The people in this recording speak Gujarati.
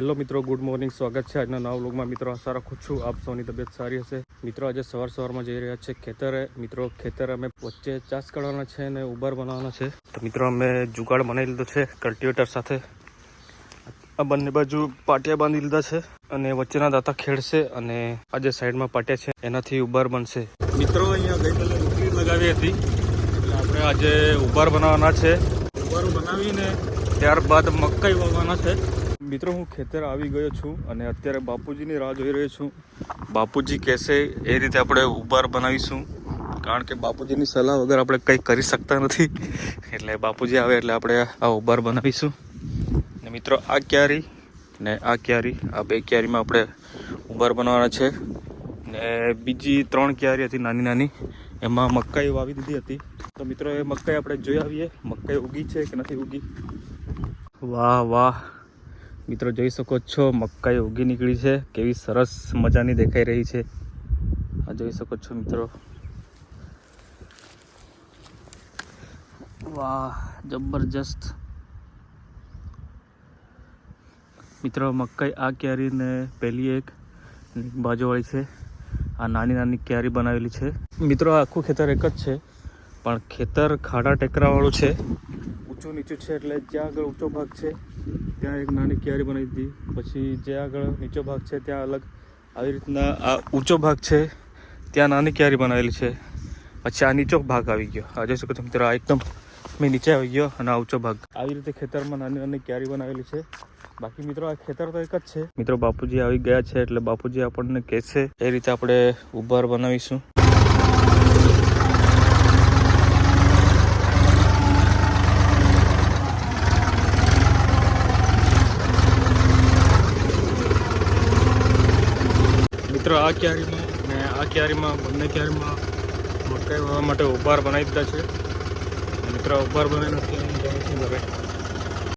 હેલો મિત્રો, ગુડ મોર્નિંગ. સ્વાગત છે આજના નવા વ્લોગમાં. મિત્રો આશા રાખું છું આપ સૌની તબિયત સારી હશે. મિત્રો આજે સવારમાં જઈ રહ્યા છે ખેતરે. મિત્રો ખેતર અમે વચ્ચે ચાસ કાઢવાના છે અને ઉબાર બનાવવાના છે. તો મિત્રો અમે જુગાડ બનાવી લીધો છે કલ્ટિવેટર સાથે. આ બંને બાજુ પાટિયા બાંધી લીધા છે અને વચ્ચેના દાંતા ખેડશે અને આ જે સાઈડમાં પાટિયા છે એનાથી ઉબાર બનશે. મિત્રો અહીંયા ગઈકાલે રોટલી લગાવી હતી એટલે આપણે આજે ઉબાર બનાવવાના છે. ઉબાર બનાવીને ત્યારબાદ મકાઈ વાવવાના છે. મિત્રો હું ખેતર આવી ગયો છું અને અત્યારે બાપુજીની રાહ જોઈ રહ્યો છું. બાપુજી કહેશે એ રીતે આપણે ઉબાર બનાવીશું, કારણ કે બાપુજીની સલાહ વગર આપણે કંઈ કરી શકતા નથી. એટલે બાપુજી આવે એટલે આપણે આ ઉબાર બનાવીશું. ને મિત્રો આ ક્યારી ને આ ક્યારી, આ બે ક્યારીમાં આપણે ઉબાર બનાવવાના છે. ને બીજી 3 ક્યારી હતી નાની નાની, એમાં મકાઈ વાવી દીધી હતી. તો મિત્રો એ મકાઈ આપણે જોઈ આવીએ, મકાઈ ઉગી છે કે નથી ઉગી. વાહ વાહ મિત્રો, જોઈ શકો છો મકાઈ ઉગી નીકળી છે. કેવી સરસ મજાની દેખાઈ રહી છે. આ જોઈ શકો છો મિત્રો. વાહ જબરજસ્ત મિત્રો. મકાઈ આ ક્યારીને પહેલી એક બાજુવાળી છે. આ નાની નાની ક્યારી બનાવેલી છે. મિત્રો આખું ખેતર એક જ છે, પણ ખેતર ખાડા ટેકરાવાળું છે, ઊંચું નીચું છે. એટલે જ્યાં આગળ ઊંચો ભાગ છે ત્યાં એક નાની ક્યારી બનાવી દીધી. પછી જ્યાં આગળ નીચો ભાગ છે ત્યાં અલગ આવી રીતના આ ઊંચો ભાગ છે ત્યાં નાની ક્યારી બનાવેલી છે. પછી આ નીચો ભાગ આવી ગયો. આ જોઈ શકો છો મિત્રો, આ એકદમ મેં નીચે આવી ગયો અને આ ઊંચો ભાગ. આવી રીતે ખેતરમાં નાની નાની ક્યારી બનાવેલી છે. બાકી મિત્રો આ ખેતર તો એક જ છે. મિત્રો બાપુજી આવી ગયા છે એટલે બાપુજી આપણને કહેશે એ રીતે આપણે ઉબાર બનાવીશું. મિત્રો આ ક્યારીમાં ને આ ક્યારીમાં, બંને ક્યારીમાં મકાઈ વાવવા માટે ઉબાર બનાવી દીધા છે. મિત્રો ઉબાર બનાવીને જાય છે ઘરે.